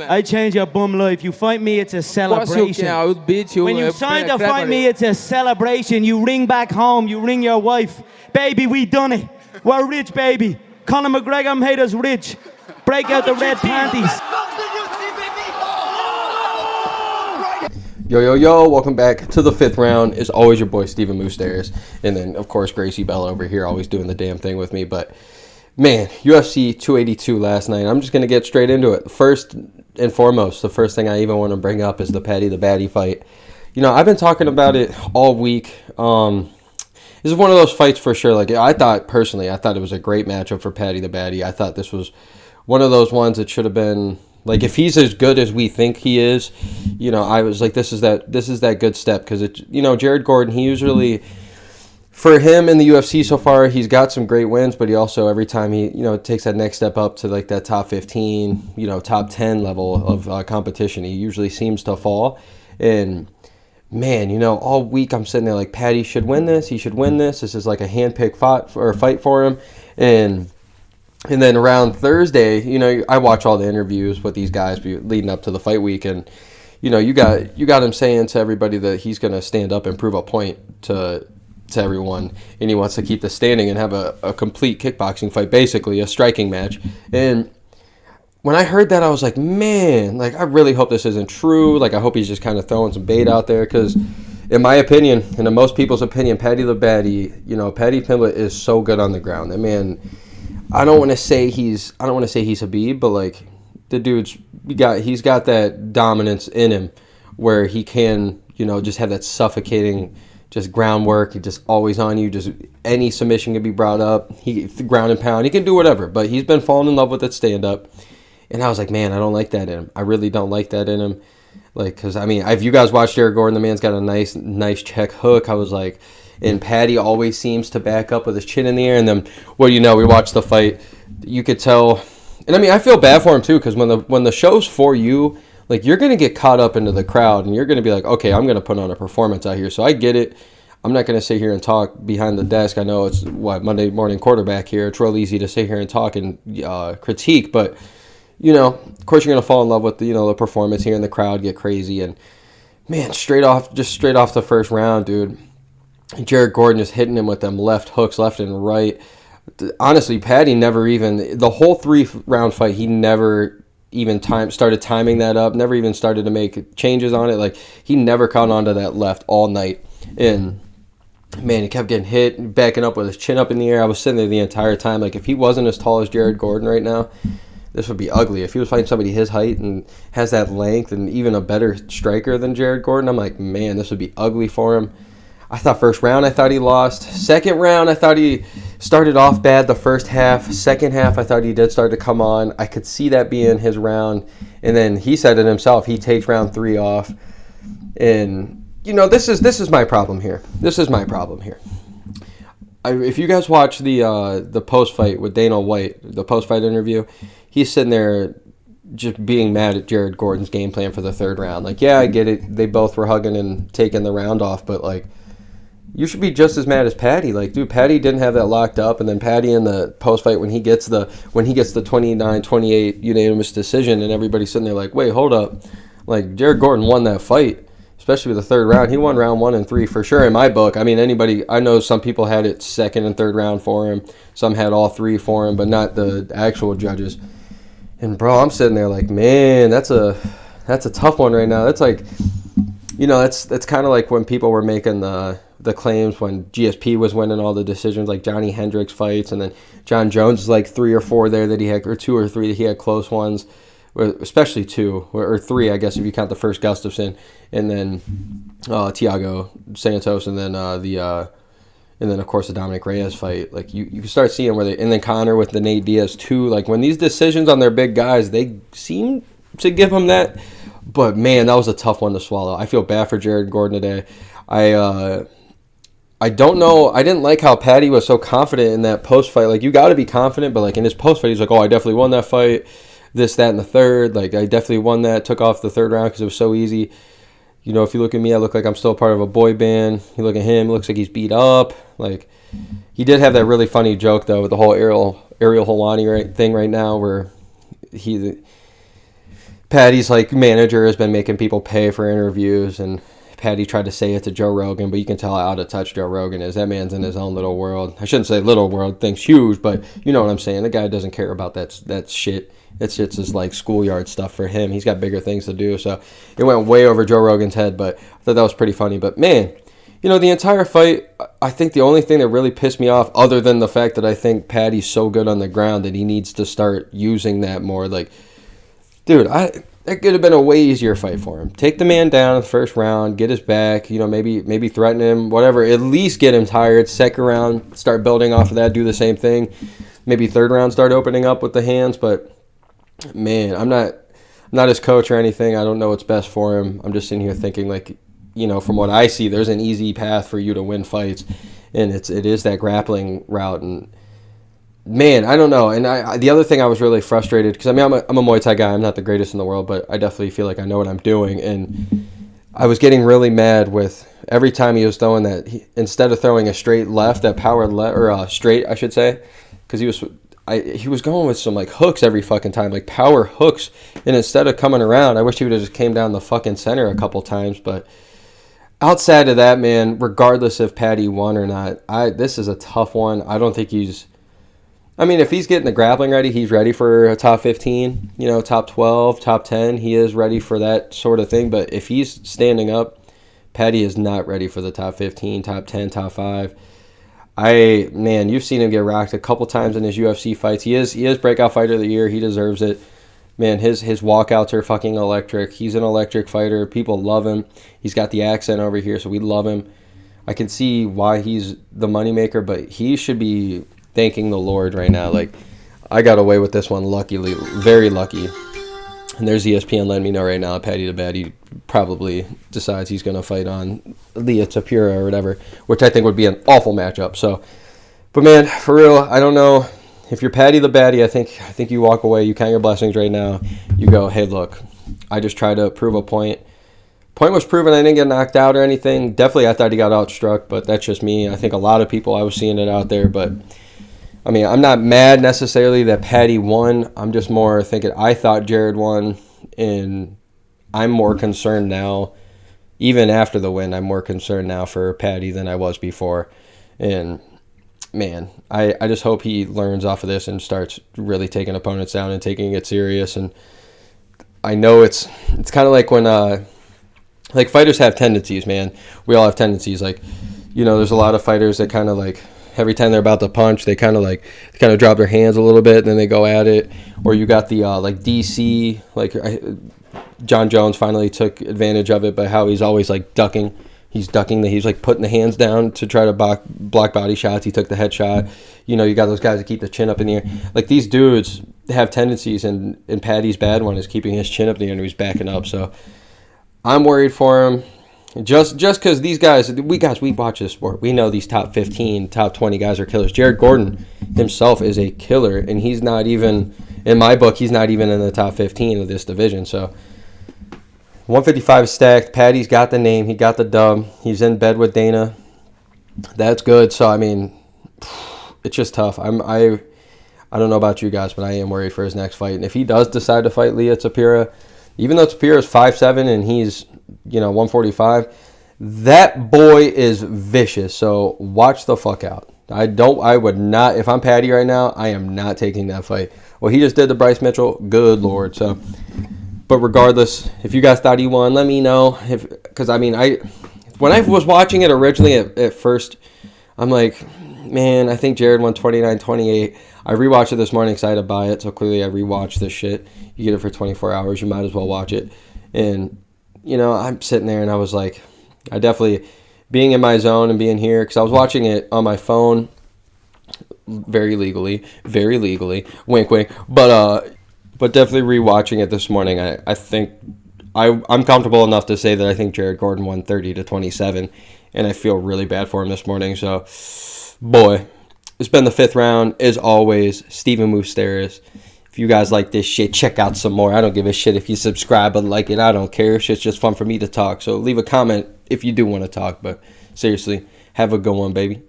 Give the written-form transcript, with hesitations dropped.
I change your bum life. You fight me, it's a celebration. I would beat you. When you sign to fight me, it's a celebration. You ring back home, you ring your wife. Baby, we done it. We're rich, baby. Conor McGregor made us rich. Break out the red panties. Yo, yo, yo, welcome back to the fifth round. As always, your boy, Stephen Moustaris. And then, of course, Gracie Bell over here, always doing the damn thing with me. But, man, UFC 282 last night. I'm just going to get straight into it. First and foremost, the first thing I even want to bring up is the Paddy the Baddy fight. You know, I've been talking about it all week. This is one of those fights for sure. Like, I thought it was a great matchup for Paddy the Baddy. I thought this was one of those ones that should have been... Like, if he's as good as we think he is, you know, I was like, this is that good step. Because, you know, Jared Gordon, he usually, for him in the UFC so far, he's got some great wins. But he also, every time he, you know, takes that next step up to, like, that top 15, you know, top 10 level of competition, he usually seems to fall. And, man, you know, all week I'm sitting there like, Paddy should win this. He should win this. This is like a handpicked fight for him. And then around Thursday, you know, I watch all the interviews with these guys leading up to the fight week, and you know, you got him saying to everybody that he's going to stand up and prove a point to everyone, and he wants to keep the standing and have a complete kickboxing fight, basically a striking match. And when I heard that, I was like, man, like I really hope this isn't true. Like I hope he's just kind of throwing some bait out there, because in my opinion, and in most people's opinion, Paddy the Baddy, you know, Paddy Pimblett is so good on the ground. That man. I don't want to say he's Habib, but like the dude's he's got that dominance in him where he can, you know, just have that suffocating just groundwork. He just always on you. Just any submission can be brought up. He ground and pound. He can do whatever. But he's been falling in love with that stand up, and I was like, man, I don't like that in him. I really don't like that in him. Like, because I mean, if you guys watch Jared Gordon, the man's got a nice check hook. I was like. And Paddy always seems to back up with his chin in the air. And then, well, you know, we watched the fight. You could tell. And, I mean, I feel bad for him, too, because when the show's for you, like, you're going to get caught up into the crowd. And you're going to be like, okay, I'm going to put on a performance out here. So I get it. I'm not going to sit here and talk behind the desk. I know it's, Monday morning quarterback here. It's real easy to sit here and talk and critique. But, you know, of course you're going to fall in love with, the performance here in the crowd, get crazy. And, man, straight off the first round, dude. Jared Gordon just hitting him with them left hooks, left and right. Honestly, Paddy never even, the whole 3-round fight, he never even started timing that up, never even started to make changes on it. Like, he never caught onto that left all night. And, man, he kept getting hit, backing up with his chin up in the air. I was sitting there the entire time. Like, if he wasn't as tall as Jared Gordon right now, this would be ugly. If he was fighting somebody his height and has that length and even a better striker than Jared Gordon, I'm like, man, this would be ugly for him. I thought first round, I thought he lost. Second round, I thought he started off bad the first half. Second half, I thought he did start to come on. I could see that being his round. And then he said it himself. He takes round 3 off. And, you know, this is my problem here. If you guys watch the post-fight with Dana White, the post-fight interview, he's sitting there just being mad at Jared Gordon's game plan for the third round. Like, yeah, I get it. They both were hugging and taking the round off, but, like, you should be just as mad as Paddy. Like, dude, Paddy didn't have that locked up, and then Paddy in the post-fight when he gets the 29-28 unanimous decision, and everybody's sitting there like, wait, hold up. Like, Jared Gordon won that fight, especially with the third round. He won round 1 and 3 for sure in my book. I mean, I know some people had it second and third round for him. Some had all 3 for him, but not the actual judges. And, bro, I'm sitting there like, man, that's a tough one right now. That's like, you know, that's kind of like when people were making the claims when GSP was winning all the decisions, like Johnny Hendricks fights, and then John Jones is like 3 or 4 there that he had, or 2 or 3 that he had close ones, especially 2 or 3, I guess, if you count the first Gustafsson, and then Thiago Santos, and then and then of course the Dominic Reyes fight. Like you can start seeing where and then Connor with the Nate Diaz too. Like when these decisions on their big guys, they seem to give them that. But man, that was a tough one to swallow. I feel bad for Jared Gordon today. I don't know. I didn't like how Paddy was so confident in that post-fight. Like, you got to be confident, but, like, in his post-fight, he's like, oh, I definitely won that fight, this, that, and the third. Like, I definitely won that, took off the third round because it was so easy. You know, if you look at me, I look like I'm still part of a boy band. You look at him, he looks like he's beat up. Like, he did have that really funny joke, though, with the whole Ariel Helwani thing right now where Paddy's like manager has been making people pay for interviews, and Paddy tried to say it to Joe Rogan, but you can tell how out of touch Joe Rogan is. That man's in his own little world. I shouldn't say little world, thinks huge, but you know what I'm saying. The guy doesn't care about that shit. That shit's just like schoolyard stuff for him. He's got bigger things to do. So it went way over Joe Rogan's head, but I thought that was pretty funny. But man, you know, the entire fight, I think the only thing that really pissed me off, other than the fact that I think Paddy's so good on the ground that he needs to start using that more. Like, dude, that could have been a way easier fight for him. Take the man down in the first round, get his back, you know, maybe threaten him, whatever. At least get him tired. Second round, start building off of that, do the same thing. Maybe third round, start opening up with the hands. But, man, I'm not his coach or anything. I don't know what's best for him. I'm just sitting here thinking, like, you know, from what I see, there's an easy path for you to win fights. And it is that grappling route. And, man, I don't know. And the other thing I was really frustrated, because I mean, I'm a Muay Thai guy. I'm not the greatest in the world, but I definitely feel like I know what I'm doing. And I was getting really mad with every time he was throwing that. Instead of throwing a straight left, that power left, or straight, I should say, because he was going with some like hooks every fucking time, like power hooks. And instead of coming around, I wish he would have just came down the fucking center a couple times. But outside of that, man, regardless if Paddy won or not, this is a tough one. I don't think he's. I mean, if he's getting the grappling ready, he's ready for a top 15, you know, top 12, top 10. He is ready for that sort of thing. But if he's standing up, Paddy is not ready for the top 15, top 10, top 5. Man, you've seen him get rocked a couple times in his UFC fights. He is breakout fighter of the year. He deserves it. Man, his walkouts are fucking electric. He's an electric fighter. People love him. He's got the accent over here, so we love him. I can see why he's the moneymaker, but he should be thanking the Lord right now. Like, I got away with this one luckily, very lucky. And there's ESPN letting me know right now, Paddy the Baddy probably decides he's going to fight on Leah Tapura or whatever, which I think would be an awful matchup. So, but man, for real, I don't know. If you're Paddy the Baddy, I think you walk away, you count your blessings right now. You go, hey, look, I just tried to prove a point. Point was proven. I didn't get knocked out or anything. Definitely, I thought he got outstruck, but that's just me. I think a lot of people, I was seeing it out there, but I mean, I'm not mad necessarily that Paddy won. I'm just more thinking I thought Jared won, and I'm more concerned now. Even after the win, I'm more concerned now for Paddy than I was before. And, man, I just hope he learns off of this and starts really taking opponents down and taking it serious. And I know it's kind of like when like fighters have tendencies, man. We all have tendencies. Like, you know, there's a lot of fighters that kind of like, every time they're about to punch, they kind of drop their hands a little bit, and then they go at it. Or you got the like DC, like John Jones finally took advantage of it by how he's always like ducking. He's like putting the hands down to try to block body shots. He took the headshot. You know, you got those guys that keep the chin up in the air. Like, these dudes have tendencies, and Paddy's bad one is keeping his chin up in the air and he's backing up. So I'm worried for him. Just because these guys, we watch this sport. We know these top 15, top 20 guys are killers. Jared Gordon himself is a killer, and he's not even, in my book, he's not even in the top 15 of this division. So 155 is stacked. Paddy's got the name. He got the dub. He's in bed with Dana. That's good. So, I mean, it's just tough. I don't know about you guys, but I am worried for his next fight. And if he does decide to fight Leah Tapura, even though Tapura is 5'7" and he's, you know, 145, that boy is vicious. So watch the fuck out. I would not, if I'm Paddy right now, I am not taking that fight. Well, he just did to Bryce Mitchell. Good Lord. So, but regardless, if you guys thought he won, let me know. Because I mean, when I was watching it originally at first, I'm like, man, I think Jared won 29-28. I rewatched it this morning because I had to buy it, so clearly I rewatched this shit. You get it for 24 hours, you might as well watch it. And, you know, I'm sitting there and I was like, I definitely, being in my zone and being here, because I was watching it on my phone very legally, wink, wink, but definitely rewatching it this morning, I think I'm comfortable enough to say that I think Jared Gordon won 30-27, and I feel really bad for him this morning. So, boy, it's been the 5th round. As always, Stephen Moustaris. If you guys like this shit, check out some more. I don't give a shit if you subscribe and like it. I don't care. Shit's just fun for me to talk. So leave a comment if you do want to talk. But seriously, have a good one, baby.